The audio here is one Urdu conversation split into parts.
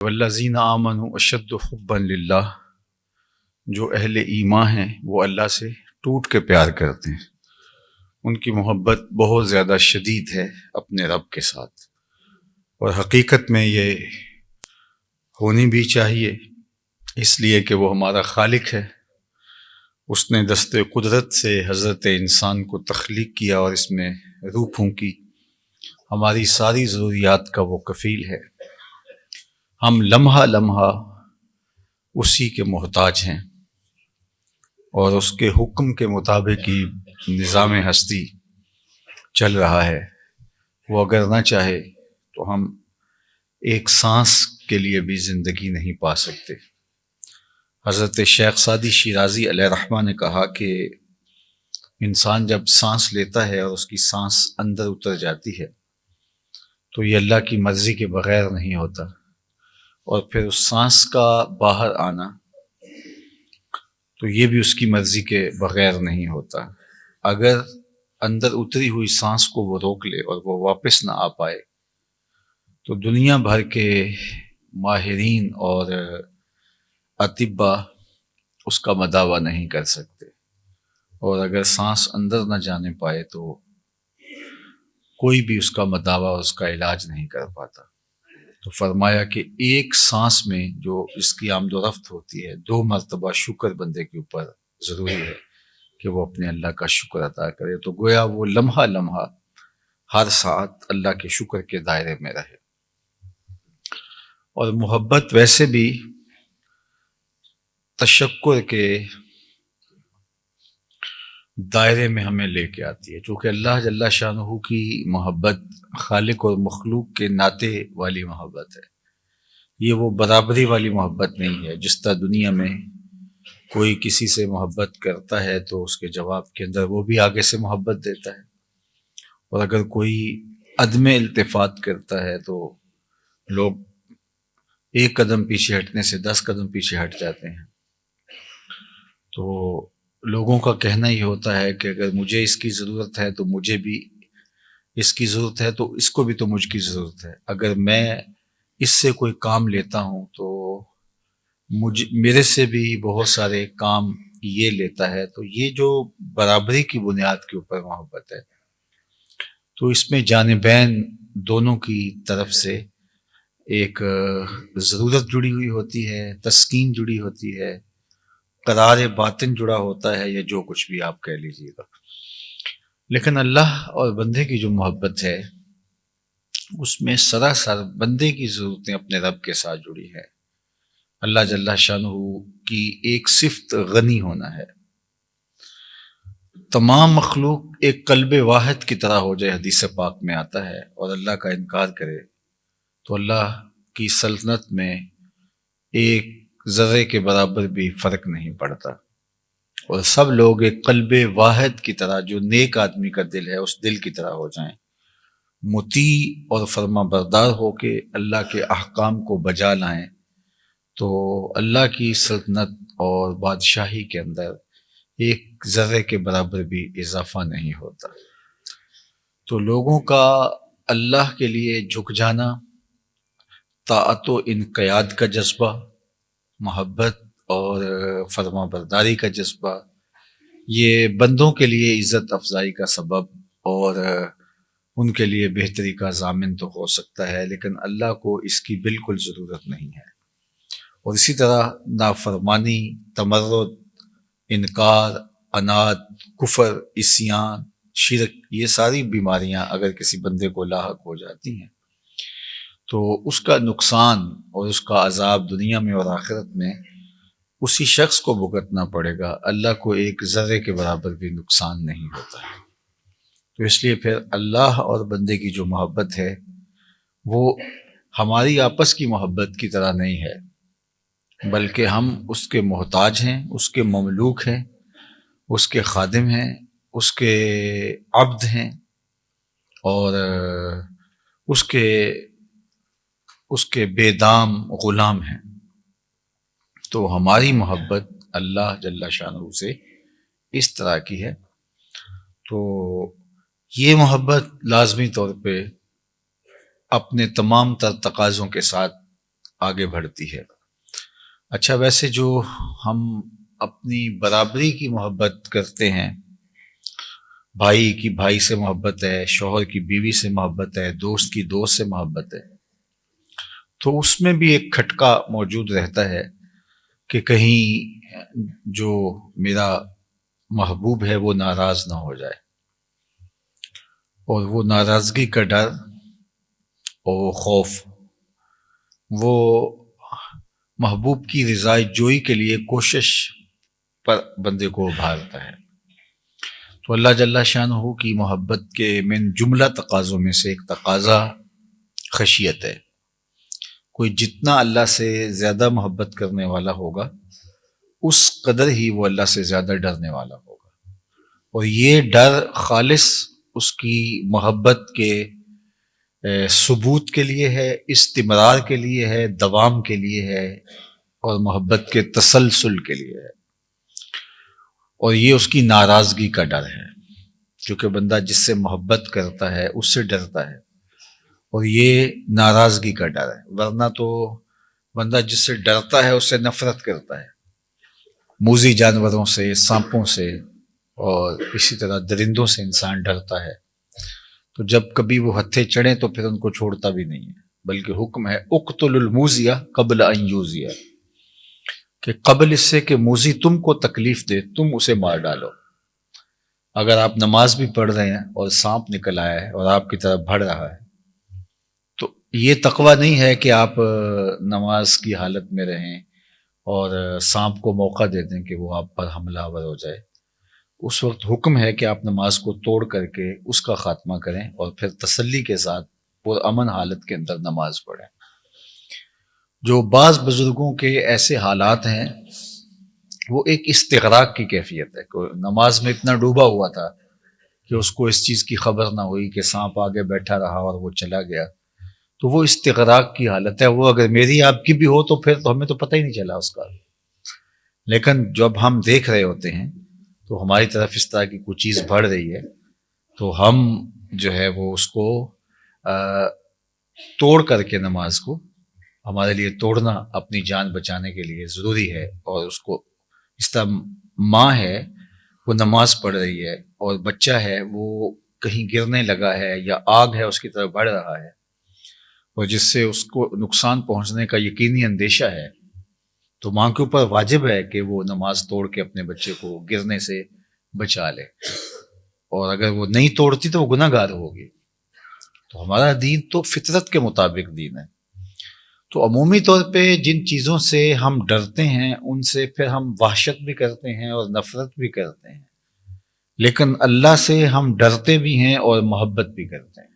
والذین آمنوا اشد حبا للہ، جو اہل ایمان ہیں وہ اللہ سے ٹوٹ کے پیار کرتے ہیں، ان کی محبت بہت زیادہ شدید ہے اپنے رب کے ساتھ، اور حقیقت میں یہ ہونی بھی چاہیے، اس لیے کہ وہ ہمارا خالق ہے۔ اس نے دست قدرت سے حضرت انسان کو تخلیق کیا اور اس میں روح پھونکی، ہماری ساری ضروریات کا وہ کفیل ہے۔ ہم لمحہ لمحہ اسی کے محتاج ہیں، اور اس کے حکم کے مطابق ہی نظام ہستی چل رہا ہے۔ وہ اگر نہ چاہے تو ہم ایک سانس کے لیے بھی زندگی نہیں پا سکتے۔ حضرت شیخ سعدی شیرازی علیہ رحمہ نے کہا کہ انسان جب سانس لیتا ہے اور اس کی سانس اندر اتر جاتی ہے تو یہ اللہ کی مرضی کے بغیر نہیں ہوتا، اور پھر اس سانس کا باہر آنا تو یہ بھی اس کی مرضی کے بغیر نہیں ہوتا۔ اگر اندر اتری ہوئی سانس کو وہ روک لے اور وہ واپس نہ آ پائے تو دنیا بھر کے ماہرین اور اطباء اس کا مداوع نہیں کر سکتے، اور اگر سانس اندر نہ جانے پائے تو کوئی بھی اس کا مداوع اور اس کا علاج نہیں کر پاتا۔ تو فرمایا کہ ایک سانس میں جو اس کی آمد و رفت ہوتی ہے، 2 مرتبہ شکر بندے کے اوپر ضروری ہے کہ وہ اپنے اللہ کا شکر ادا کرے، تو گویا وہ لمحہ لمحہ ہر ساعت اللہ کے شکر کے دائرے میں رہے۔ اور محبت ویسے بھی تشکر کے دائرے میں ہمیں لے کے آتی ہے، چونکہ اللہ جل شانہ کی محبت خالق اور مخلوق کے ناطے والی محبت ہے۔ یہ وہ برابری والی محبت نہیں ہے۔ جس طرح دنیا میں کوئی کسی سے محبت کرتا ہے تو اس کے جواب کے اندر وہ بھی آگے سے محبت دیتا ہے، اور اگر کوئی عدم التفات کرتا ہے تو لوگ ایک قدم پیچھے ہٹنے سے 10 قدم پیچھے ہٹ جاتے ہیں۔ تو لوگوں کا کہنا یہ ہوتا ہے کہ اگر مجھے اس کی ضرورت ہے تو مجھے بھی اس کی ضرورت ہے، تو اس کو بھی تو مجھ کی ضرورت ہے۔ اگر میں اس سے کوئی کام لیتا ہوں تو میرے سے بھی بہت سارے کام یہ لیتا ہے، تو یہ جو برابری کی بنیاد کے اوپر محبت ہے، تو اس میں جانبین دونوں کی طرف سے ایک ضرورت جڑی ہوئی ہوتی ہے، تسکین جڑی ہوتی ہے، قرار باطن جڑا ہوتا ہے، یا جو کچھ بھی آپ کہہ لیجیے گا۔ لیکن اللہ اور بندے کی جو محبت ہے اس میں سراسر بندے کی ضرورتیں اپنے رب کے ساتھ جڑی ہے۔ اللہ جل شانہ کی ایک صفت غنی ہونا ہے۔ تمام مخلوق ایک قلب واحد کی طرح ہو جائے، حدیث پاک میں آتا ہے، اور اللہ کا انکار کرے تو اللہ کی سلطنت میں ایک ذرے کے برابر بھی فرق نہیں پڑتا، اور سب لوگ ایک قلب واحد کی طرح، جو نیک آدمی کا دل ہے اس دل کی طرح ہو جائیں، مطیع اور فرما بردار ہو کے اللہ کے احکام کو بجا لائیں، تو اللہ کی سلطنت اور بادشاہی کے اندر ایک ذرے کے برابر بھی اضافہ نہیں ہوتا۔ تو لوگوں کا اللہ کے لیے جھک جانا، طاعت و انقیاد کا جذبہ، محبت اور فرما برداری کا جذبہ، یہ بندوں کے لیے عزت افزائی کا سبب اور ان کے لیے بہتری کا ضامن تو ہو سکتا ہے، لیکن اللہ کو اس کی بالکل ضرورت نہیں ہے۔ اور اسی طرح نافرمانی، تمرد، انکار، عناد، کفر، عصیان، شرک، یہ ساری بیماریاں اگر کسی بندے کو لاحق ہو جاتی ہیں تو اس کا نقصان اور اس کا عذاب دنیا میں اور آخرت میں اسی شخص کو بھگتنا پڑے گا۔ اللہ کو ایک ذرے کے برابر بھی نقصان نہیں ہوتا ہے۔ تو اس لیے پھر اللہ اور بندے کی جو محبت ہے وہ ہماری آپس کی محبت کی طرح نہیں ہے، بلکہ ہم اس کے محتاج ہیں، اس کے مملوک ہیں، اس کے خادم ہیں، اس کے عبد ہیں، اور اس کے بے دام غلام ہیں۔ تو ہماری محبت اللہ جل شانہ سے اس طرح کی ہے۔ تو یہ محبت لازمی طور پہ اپنے تمام تر تقاضوں کے ساتھ آگے بڑھتی ہے۔ اچھا، ویسے جو ہم اپنی برابری کی محبت کرتے ہیں، بھائی کی بھائی سے محبت ہے، شوہر کی بیوی سے محبت ہے، دوست کی دوست سے محبت ہے، تو اس میں بھی ایک کھٹکا موجود رہتا ہے کہ کہیں جو میرا محبوب ہے وہ ناراض نہ ہو جائے، اور وہ ناراضگی کا ڈر اور وہ خوف وہ محبوب کی رضائی جوئی کے لیے کوشش پر بندے کو ابھارتا ہے۔ تو اللہ جل شانہ کی محبت کے من جملہ تقاضوں میں سے ایک تقاضا خشیت ہے۔ کوئی جتنا اللہ سے زیادہ محبت کرنے والا ہوگا اس قدر ہی وہ اللہ سے زیادہ ڈرنے والا ہوگا، اور یہ ڈر خالص اس کی محبت کے ثبوت کے لیے ہے، استمرار کے لیے ہے، دوام کے لیے ہے، اور محبت کے تسلسل کے لیے ہے، اور یہ اس کی ناراضگی کا ڈر ہے، کیونکہ بندہ جس سے محبت کرتا ہے اس سے ڈرتا ہے، اور یہ ناراضگی کا ڈر ہے، ورنہ تو بندہ جس سے ڈرتا ہے اس سے نفرت کرتا ہے، موذی جانوروں سے، سانپوں سے، اور اسی طرح درندوں سے انسان ڈرتا ہے، تو جب کبھی وہ ہتھے چڑھیں تو پھر ان کو چھوڑتا بھی نہیں ہے، بلکہ حکم ہے اقتل الموذیہ قبل ان یوذیہ، کہ قبل اس سے کہ موذی تم کو تکلیف دے تم اسے مار ڈالو۔ اگر آپ نماز بھی پڑھ رہے ہیں اور سانپ نکل آیا ہے اور آپ کی طرف بڑھ رہا ہے، تو یہ تقوی نہیں ہے کہ آپ نماز کی حالت میں رہیں اور سانپ کو موقع دے دیں کہ وہ آپ پر حملہ آور ہو جائے۔ اس وقت حکم ہے کہ آپ نماز کو توڑ کر کے اس کا خاتمہ کریں اور پھر تسلی کے ساتھ پرامن حالت کے اندر نماز پڑھیں۔ جو بعض بزرگوں کے ایسے حالات ہیں وہ ایک استغراق کی کیفیت ہے، کہ نماز میں اتنا ڈوبا ہوا تھا کہ اس کو اس چیز کی خبر نہ ہوئی کہ سانپ آگے بیٹھا رہا اور وہ چلا گیا، تو وہ استغراق کی حالت ہے۔ وہ اگر میری آپ کی بھی ہو تو پھر تو ہمیں تو پتہ ہی نہیں چلا اس کا، لیکن جب ہم دیکھ رہے ہوتے ہیں تو ہماری طرف اس طرح کی کوئی چیز بڑھ رہی ہے تو ہم جو ہے وہ اس کو توڑ کر کے نماز کو، ہمارے لیے توڑنا اپنی جان بچانے کے لیے ضروری ہے، اور اس کو اس طرح ماں ہے وہ نماز پڑھ رہی ہے اور بچہ ہے وہ کہیں گرنے لگا ہے یا آگ ہے اس کی طرف بڑھ رہا ہے اور جس سے اس کو نقصان پہنچنے کا یقینی اندیشہ ہے، تو ماں کے اوپر واجب ہے کہ وہ نماز توڑ کے اپنے بچے کو گرنے سے بچا لے، اور اگر وہ نہیں توڑتی تو وہ گناہ گار ہوگی۔ تو ہمارا دین تو فطرت کے مطابق دین ہے، تو عمومی طور پہ جن چیزوں سے ہم ڈرتے ہیں ان سے پھر ہم وحشت بھی کرتے ہیں اور نفرت بھی کرتے ہیں، لیکن اللہ سے ہم ڈرتے بھی ہیں اور محبت بھی کرتے ہیں،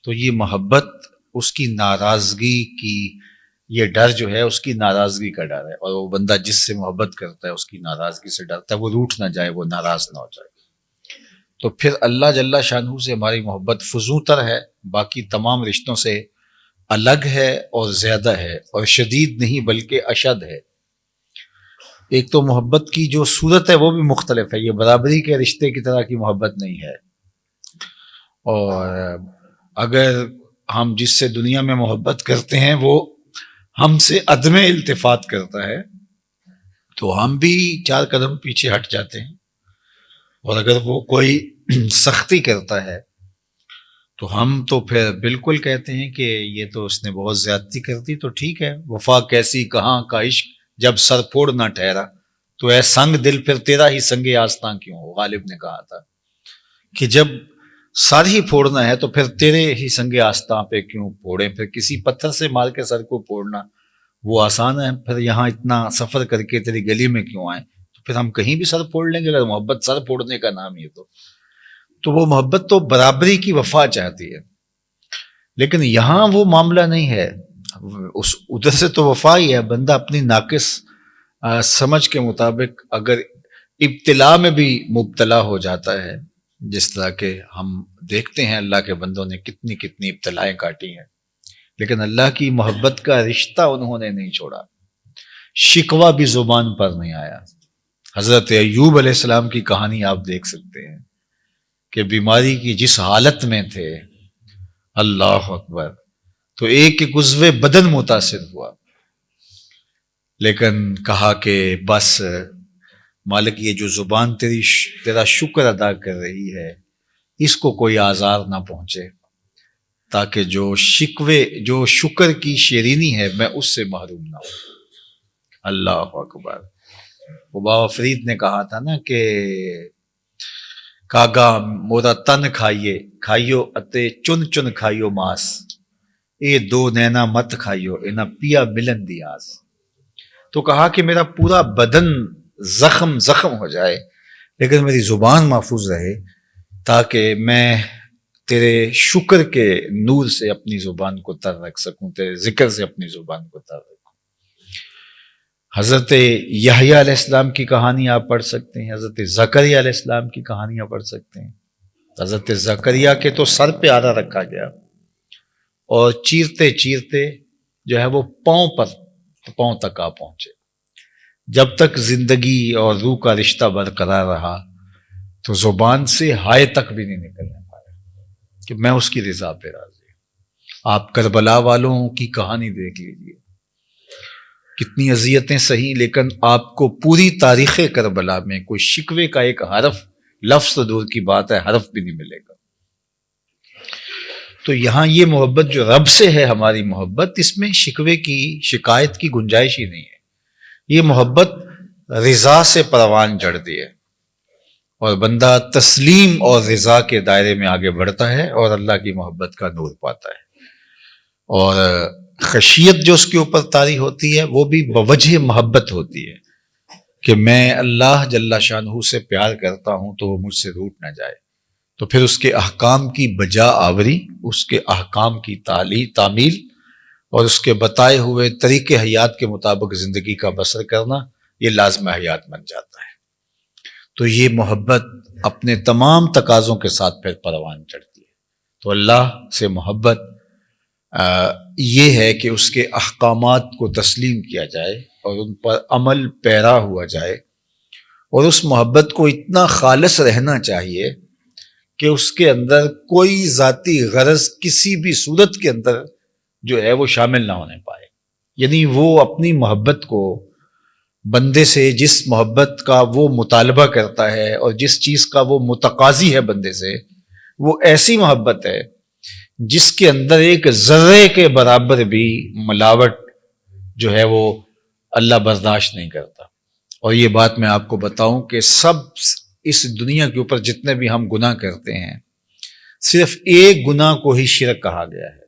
تو یہ محبت اس کی ناراضگی کی، یہ ڈر جو ہے اس کی ناراضگی کا ڈر ہے، اور وہ بندہ جس سے محبت کرتا ہے اس کی ناراضگی سے ڈرتا ہے، وہ روٹھ نہ جائے، وہ ناراض نہ ہو جائے۔ تو پھر اللہ جل شانہ سے ہماری محبت فزوں تر ہے، باقی تمام رشتوں سے الگ ہے اور زیادہ ہے، اور شدید نہیں بلکہ اشد ہے۔ ایک تو محبت کی جو صورت ہے وہ بھی مختلف ہے، یہ برابری کے رشتے کی طرح کی محبت نہیں ہے، اور اگر ہم جس سے دنیا میں محبت کرتے ہیں وہ ہم سے عدم التفات کرتا ہے تو ہم بھی 4 قدم پیچھے ہٹ جاتے ہیں، اور اگر وہ کوئی سختی کرتا ہے تو ہم تو پھر بالکل کہتے ہیں کہ یہ تو اس نے بہت زیادتی کر دی، تو ٹھیک ہے، وفا کیسی کہاں کا عشق جب سر پھوڑ نہ ٹھہرا، تو اے سنگ دل پھر تیرا ہی سنگ آستاں کیوں ہو، غالب نے کہا تھا کہ جب سر ہی پھوڑنا ہے تو پھر تیرے ہی سنگ آستاں پہ کیوں پھوڑیں، پھر کسی پتھر سے مار کے سر کو پھوڑنا وہ آسان ہے، پھر یہاں اتنا سفر کر کے تیری گلی میں کیوں آئیں، تو پھر ہم کہیں بھی سر پھوڑ لیں گے، اگر محبت سر پھوڑنے کا نام ہی تو وہ محبت تو برابری کی وفا چاہتی ہے، لیکن یہاں وہ معاملہ نہیں ہے، اس ادھر سے تو وفا ہی ہے، بندہ اپنی ناقص سمجھ کے مطابق اگر ابتلا میں بھی مبتلا ہو جاتا ہے، جس طرح کہ ہم دیکھتے ہیں اللہ کے بندوں نے کتنی کتنی ابتلائیں کاٹی ہیں، لیکن اللہ کی محبت کا رشتہ انہوں نے نہیں چھوڑا، شکوہ بھی زبان پر نہیں آیا۔ حضرت ایوب علیہ السلام کی کہانی آپ دیکھ سکتے ہیں کہ بیماری کی جس حالت میں تھے، اللہ اکبر، تو ایک ایک عضو بدن متاثر ہوا، لیکن کہا کہ بس مالک یہ جو زبان تیرا شکر ادا کر رہی ہے اس کو کوئی آزار نہ پہنچے، تاکہ جو شکر کی شیرینی ہے میں اس سے محروم نہ ہوں۔ اللہ اکبر۔ وہ بابا فرید نے کہا تھا نا کہ کاگا مودا تن کھائیو اتے چن چن کھائیو ماس، اے دو نینا مت کھائیو انہا پیا ملن دی آس۔ تو کہا کہ میرا پورا بدن زخم ہو جائے لیکن میری زبان محفوظ رہے، تاکہ میں تیرے شکر کے نور سے اپنی زبان کو تر رکھ سکوں، تیرے ذکر سے اپنی زبان کو تر رکھوں۔ حضرت یحییٰ علیہ السلام کی کہانی آپ پڑھ سکتے ہیں، حضرت زکریا علیہ السلام کی کہانیاں پڑھ سکتے ہیں۔ حضرت زکریا کے تو سر پہ آدھا رکھا گیا اور چیرتے چیرتے جو ہے وہ پاؤں تک آ پہنچے۔ جب تک زندگی اور روح کا رشتہ برقرار رہا تو زبان سے ہائے تک بھی نہیں نکلنے پایا کہ میں اس کی رضا پہ راضی ہوں۔ آپ کربلا والوں کی کہانی دیکھ لیجیے، کتنی اذیتیں سہی، لیکن آپ کو پوری تاریخ کربلا میں کوئی شکوے کا ایک حرف، لفظ دور کی بات ہے حرف بھی نہیں ملے گا۔ تو یہاں یہ محبت جو رب سے ہے ہماری محبت، اس میں شکوے کی شکایت کی گنجائش ہی نہیں ہے۔ یہ محبت رضا سے پروان چڑھتی ہے اور بندہ تسلیم اور رضا کے دائرے میں آگے بڑھتا ہے اور اللہ کی محبت کا نور پاتا ہے۔ اور خشیت جو اس کے اوپر طاری ہوتی ہے وہ بھی بوجہ محبت ہوتی ہے کہ میں اللہ جل شانہ سے پیار کرتا ہوں تو وہ مجھ سے روٹ نہ جائے، تو پھر اس کے احکام کی بجا آوری، اس کے احکام کی تعمیل اور اس کے بتائے ہوئے طریقے حیات کے مطابق زندگی کا بسر کرنا، یہ لازم حیات بن جاتا ہے۔ تو یہ محبت اپنے تمام تقاضوں کے ساتھ پھر پروان چڑھتی ہے۔ تو اللہ سے محبت یہ ہے کہ اس کے احکامات کو تسلیم کیا جائے اور ان پر عمل پیرا ہوا جائے، اور اس محبت کو اتنا خالص رہنا چاہیے کہ اس کے اندر کوئی ذاتی غرض کسی بھی صورت کے اندر جو ہے وہ شامل نہ ہونے پائے۔ یعنی وہ اپنی محبت کو بندے سے جس محبت کا وہ مطالبہ کرتا ہے اور جس چیز کا وہ متقاضی ہے بندے سے، وہ ایسی محبت ہے جس کے اندر ایک ذرے کے برابر بھی ملاوٹ جو ہے وہ اللہ برداشت نہیں کرتا۔ اور یہ بات میں آپ کو بتاؤں کہ سب اس دنیا کے اوپر جتنے بھی ہم گناہ کرتے ہیں، صرف ایک گناہ کو ہی شرک کہا گیا ہے،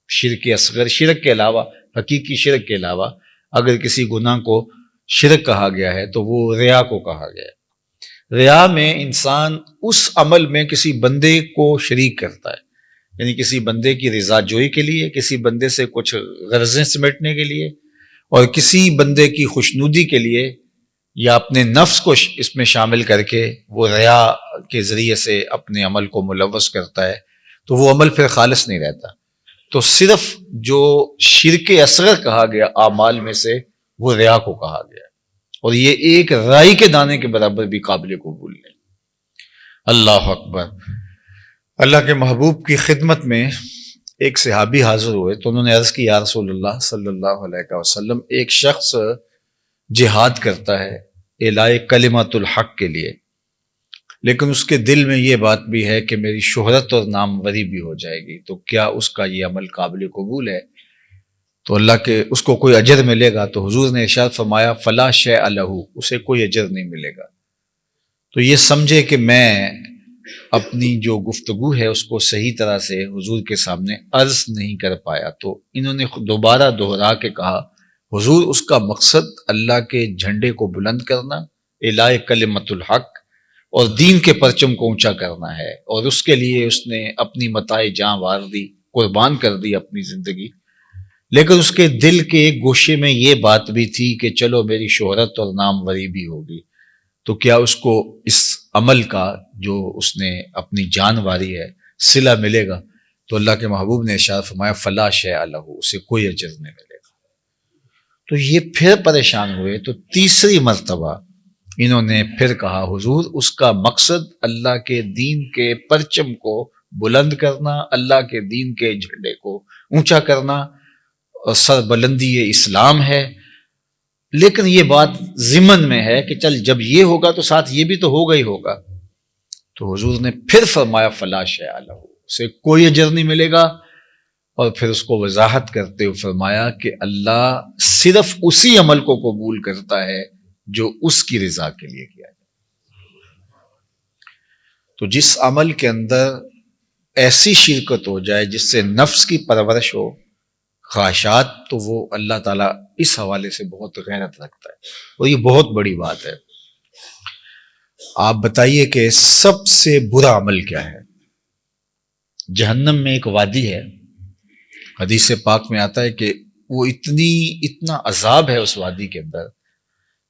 شرک اصغر۔ شرک کے علاوہ، حقیقی شرک کے علاوہ اگر کسی گناہ کو شرک کہا گیا ہے تو وہ ریا کو کہا گیا ہے۔ ریا میں انسان اس عمل میں کسی بندے کو شریک کرتا ہے، یعنی کسی بندے کی رضا جوئی کے لیے، کسی بندے سے کچھ غرضیں سمیٹنے کے لیے، اور کسی بندے کی خوشنودی کے لیے، یا اپنے نفس کو اس میں شامل کر کے وہ ریا کے ذریعے سے اپنے عمل کو ملوث کرتا ہے، تو وہ عمل پھر خالص نہیں رہتا۔ تو صرف جو شرک اصغر کہا گیا اعمال میں سے، وہ ریا کو کہا گیا، اور یہ ایک رائی کے دانے کے برابر بھی قابل قبول نہیں۔ اللہ اکبر۔ اللہ کے محبوب کی خدمت میں ایک صحابی حاضر ہوئے تو انہوں نے عرض کی، یا رسول اللہ صلی اللہ علیہ وسلم، ایک شخص جہاد کرتا ہے اعلاء کلمت الحق کے لیے، لیکن اس کے دل میں یہ بات بھی ہے کہ میری شہرت اور ناموری بھی ہو جائے گی، تو کیا اس کا یہ عمل قابل قبول ہے؟ تو اللہ کے اس کو کوئی اجر ملے گا؟ تو حضور نے ارشاد فرمایا، فلا شیء لہ، اسے کوئی اجر نہیں ملے گا۔ تو یہ سمجھے کہ میں اپنی جو گفتگو ہے اس کو صحیح طرح سے حضور کے سامنے عرض نہیں کر پایا۔ تو انہوں نے دوبارہ دوہرا کے کہا، حضور اس کا مقصد اللہ کے جھنڈے کو بلند کرنا، اعلاء کلمت الحق اور دین کے پرچم کو اونچا کرنا ہے، اور اس کے لیے اس نے اپنی متاع جاں وار دی، قربان کر دی اپنی زندگی۔ لیکن اس کے دل کے ایک گوشے میں یہ بات بھی تھی کہ چلو میری شہرت اور ناموری بھی ہوگی، تو کیا اس کو اس عمل کا جو اس نے اپنی جان واری ہے صلہ ملے گا؟ تو اللہ کے محبوب نے ارشاد فرمایا، فلا شیء لہ، اسے کوئی اجر نہیں ملے گا۔ تو یہ پھر پریشان ہوئے، تو تیسری مرتبہ انہوں نے پھر کہا، حضور اس کا مقصد اللہ کے دین کے پرچم کو بلند کرنا، اللہ کے دین کے جھنڈے کو اونچا کرنا، اور سر بلندی اسلام ہے۔ لیکن یہ بات ضمن میں ہے کہ چل جب یہ ہوگا تو ساتھ یہ بھی تو ہوگا ہی ہوگا. تو حضور نے پھر فرمایا فلا شیء لہ، اسے کوئی اجر نہیں ملے گا. اور پھر اس کو وضاحت کرتے ہوئے فرمایا کہ اللہ صرف اسی عمل کو قبول کرتا ہے جو اس کی رضا کے لیے کیا جائے. تو جس عمل کے اندر ایسی شرکت ہو جائے جس سے نفس کی پرورش ہو، خواہشات، تو وہ اللہ تعالیٰ اس حوالے سے بہت غیرت رکھتا ہے، اور یہ بہت بڑی بات ہے. آپ بتائیے کہ سب سے برا عمل کیا ہے؟ جہنم میں ایک وادی ہے، حدیث پاک میں آتا ہے کہ وہ اتنا عذاب ہے اس وادی کے اندر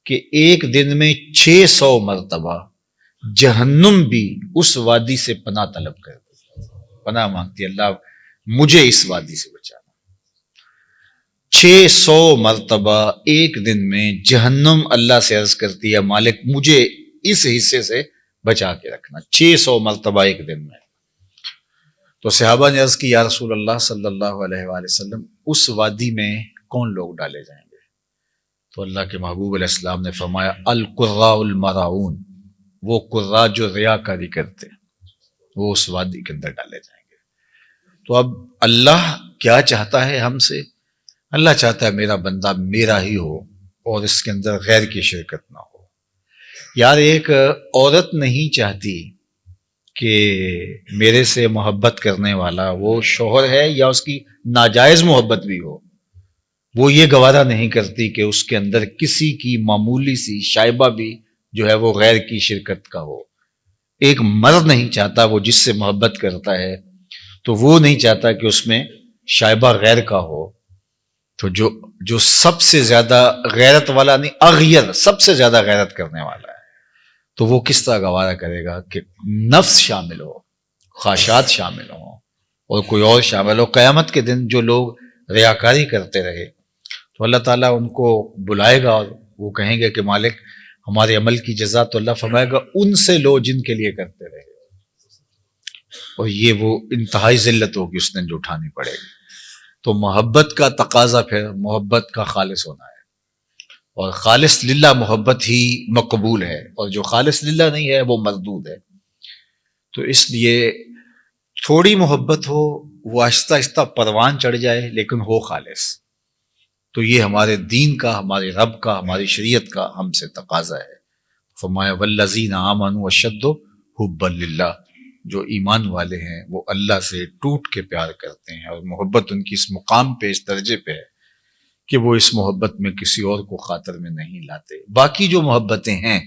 کہ ایک دن میں 600 مرتبہ جہنم بھی اس وادی سے پناہ طلب کرتی، پناہ مانگتی، اللہ مجھے اس وادی سے بچانا. 600 مرتبہ ایک دن میں جہنم اللہ سے عرض کرتی ہے مالک مجھے اس حصے سے بچا کے رکھنا. 600 مرتبہ ایک دن میں. تو صحابہ نے عرض کی یا رسول اللہ صلی اللہ علیہ وآلہ وسلم اس وادی میں کون لوگ ڈالے جائیں گے؟ تو اللہ کے محبوب علیہ السلام نے فرمایا القراء المراؤون، وہ قراء جو ریاکاری کرتے وہ اس وادی کے اندر ڈالے جائیں گے. تو اب اللہ کیا چاہتا ہے ہم سے؟ اللہ چاہتا ہے میرا بندہ میرا ہی ہو اور اس کے اندر غیر کی شرکت نہ ہو. یار ایک عورت نہیں چاہتی کہ میرے سے محبت کرنے والا وہ شوہر ہے یا اس کی ناجائز محبت بھی ہو، وہ یہ گوارا نہیں کرتی کہ اس کے اندر کسی کی معمولی سی شائبہ بھی جو ہے وہ غیر کی شرکت کا ہو. ایک مرد نہیں چاہتا، وہ جس سے محبت کرتا ہے تو وہ نہیں چاہتا کہ اس میں شائبہ غیر کا ہو. تو جو سب سے زیادہ غیرت والا نہیں، اغیر، سب سے زیادہ غیرت کرنے والا ہے، تو وہ کس طرح گوارا کرے گا کہ نفس شامل ہو، خواہشات شامل ہوں اور کوئی اور شامل ہو. قیامت کے دن جو لوگ ریاکاری کرتے رہے تو اللہ تعالیٰ ان کو بلائے گا اور وہ کہیں گے کہ مالک ہمارے عمل کی جزا، تو اللہ فرمائے گا ان سے لو جن کے لیے کرتے رہے. اور یہ وہ انتہائی ذلت ہوگی اس دن جو اٹھانی پڑے گی. تو محبت کا تقاضا پھر محبت کا خالص ہونا ہے، اور خالص للہ محبت ہی مقبول ہے، اور جو خالص للہ نہیں ہے وہ مردود ہے. تو اس لیے تھوڑی محبت ہو، وہ آہستہ آہستہ پروان چڑھ جائے، لیکن ہو خالص. تو یہ ہمارے دین کا، ہمارے رب کا، ہماری شریعت کا ہم سے تقاضا ہے. فرمایا والذین آمنوا اشد حبا للہ، جو ایمان والے ہیں وہ اللہ سے ٹوٹ کے پیار کرتے ہیں، اور محبت ان کی اس مقام پہ، اس درجے پہ ہے کہ وہ اس محبت میں کسی اور کو خاطر میں نہیں لاتے. باقی جو محبتیں ہیں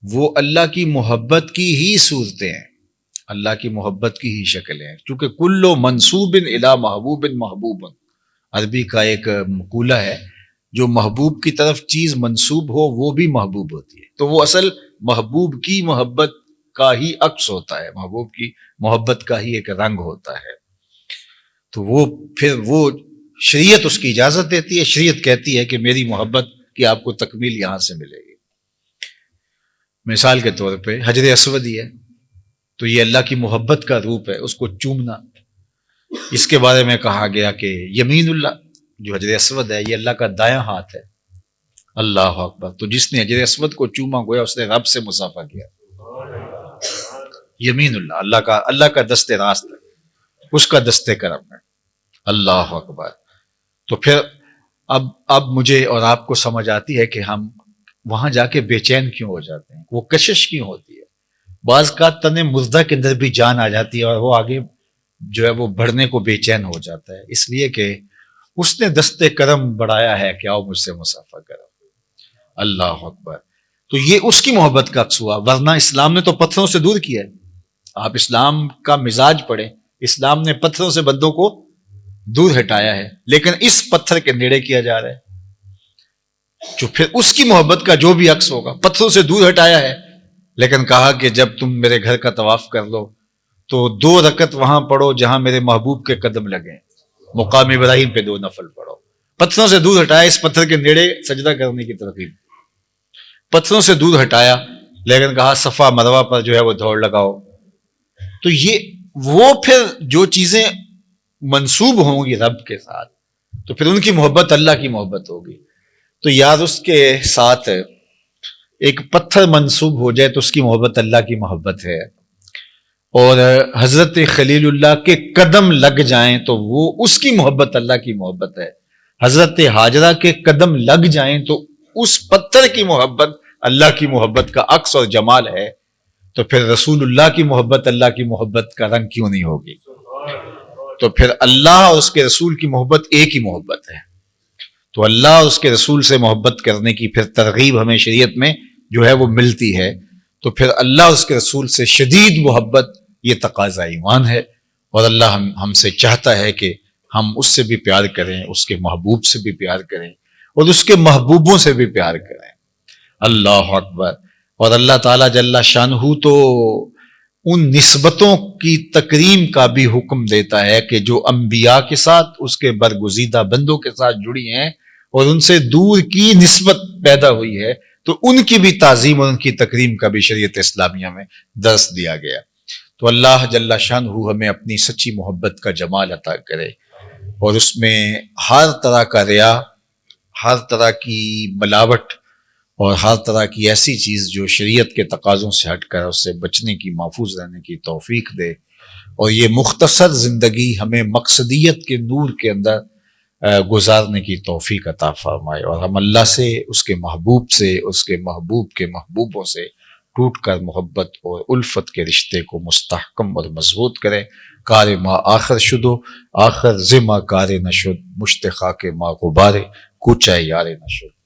وہ اللہ کی محبت کی ہی صورتیں ہیں، اللہ کی محبت کی ہی شکلیں ہیں. چونکہ کل منصوب الی محبوب محبوب، عربی کا ایک مقولہ ہے، جو محبوب کی طرف چیز منصوب ہو وہ بھی محبوب ہوتی ہے. تو وہ اصل محبوب کی محبت کا ہی عکس ہوتا ہے، محبوب کی محبت کا ہی ایک رنگ ہوتا ہے. تو وہ پھر وہ شریعت اس کی اجازت دیتی ہے، شریعت کہتی ہے کہ میری محبت کی آپ کو تکمیل یہاں سے ملے گی. مثال کے طور پہ حجر اسود ہی ہے، تو یہ اللہ کی محبت کا روپ ہے، اس کو چومنا. اس کے بارے میں کہا گیا کہ یمین اللہ، جو حجر اسود ہے یہ اللہ کا دایاں ہاتھ ہے. اللہ اکبر. تو جس نے حجر اسود کو چوما گویا اس نے رب سے مصافحہ کیا. یمین اللہ، اللہ کا دست راست ہے، اس کا دست کرم ہے. اللہ اکبر. تو پھر اب مجھے اور آپ کو سمجھ آتی ہے کہ ہم وہاں جا کے بے چین کیوں ہو جاتے ہیں، وہ کشش کیوں ہوتی ہے. بعض کا تن مردہ کے اندر بھی جان آ جاتی ہے اور وہ آگے جو ہے وہ بڑھنے کو بے چین ہو جاتا ہے، اس لیے کہ اس نے دست کرم بڑھایا ہے کہ آؤ مجھ سے مصافحہ کرو. اللہ اکبر. تو یہ اس کی محبت کا عکس ہوا، ورنہ اسلام نے تو پتھروں سے دور کیا ہے. آپ اسلام کا مزاج پڑھیں، اسلام نے پتھروں سے بندوں کو دور ہٹایا ہے، لیکن اس پتھر کے نیڑے کیا جا رہا ہے. جو پھر اس کی محبت کا جو بھی عکس ہوگا، پتھروں سے دور ہٹایا ہے، لیکن کہا کہ جب تم میرے گھر کا طواف کر لو تو 2 رکعت وہاں پڑھو جہاں میرے محبوب کے قدم لگیں، مقام ابراہیم پہ 2 نفل پڑھو. پتھروں سے دور ہٹایا، اس پتھر کے نیڑے سجدہ کرنے کی ترغیب. پتھروں سے دور ہٹایا، لیکن کہا صفا مروہ پر جو ہے وہ دوڑ لگاؤ. تو یہ وہ پھر جو چیزیں منسوب ہوں گی رب کے ساتھ، تو پھر ان کی محبت اللہ کی محبت ہوگی. تو یار اس کے ساتھ ایک پتھر منسوب ہو جائے تو اس کی محبت اللہ کی محبت ہے، اور حضرت خلیل اللہ کے قدم لگ جائیں تو وہ اس کی محبت اللہ کی محبت ہے، حضرت ہاجرہ کے قدم لگ جائیں تو اس پتھر کی محبت اللہ کی محبت کا عکس اور جمال ہے، تو پھر رسول اللہ کی محبت اللہ کی محبت کا رنگ کیوں نہیں ہوگی؟ تو پھر اللہ اور اس کے رسول کی محبت ایک ہی محبت ہے، تو اللہ اور اس کے رسول سے محبت کرنے کی پھر ترغیب ہمیں شریعت میں جو ہے وہ ملتی ہے، تو پھر اللہ اور اس کے رسول سے شدید محبت یہ تقاضا ایمان ہے، اور اللہ ہم سے چاہتا ہے کہ ہم اس سے بھی پیار کریں، اس کے محبوب سے بھی پیار کریں، اور اس کے محبوبوں سے بھی پیار کریں۔ اللہ اکبر۔ اور اللہ تعالیٰ جل شانہ تو ان نسبتوں کی تکریم کا بھی حکم دیتا ہے کہ جو انبیاء کے ساتھ، اس کے برگزیدہ بندوں کے ساتھ جڑی ہیں اور ان سے دور کی نسبت پیدا ہوئی ہے، تو ان کی بھی تعظیم اور ان کی تکریم کا بھی شریعت اسلامیہ میں درس دیا گیا۔ تو اللہ جل شانہ ہمیں اپنی سچی محبت کا جمال عطا کرے، اور اس میں ہر طرح کا ریا، ہر طرح کی ملاوٹ اور ہر طرح کی ایسی چیز جو شریعت کے تقاضوں سے ہٹ کر اس سے بچنے کی، محفوظ رہنے کی توفیق دے، اور یہ مختصر زندگی ہمیں مقصدیت کے نور کے اندر گزارنے کی توفیق عطا فرمائے، اور ہم اللہ سے، اس کے محبوب سے، اس کے محبوب کے محبوبوں سے ٹوٹ کر محبت اور الفت کے رشتے کو مستحکم اور مضبوط کریں۔ کار ما آخر شدو آخر زما کار نشد، مشتخا کے ما غبارے کوچہ یار نشد۔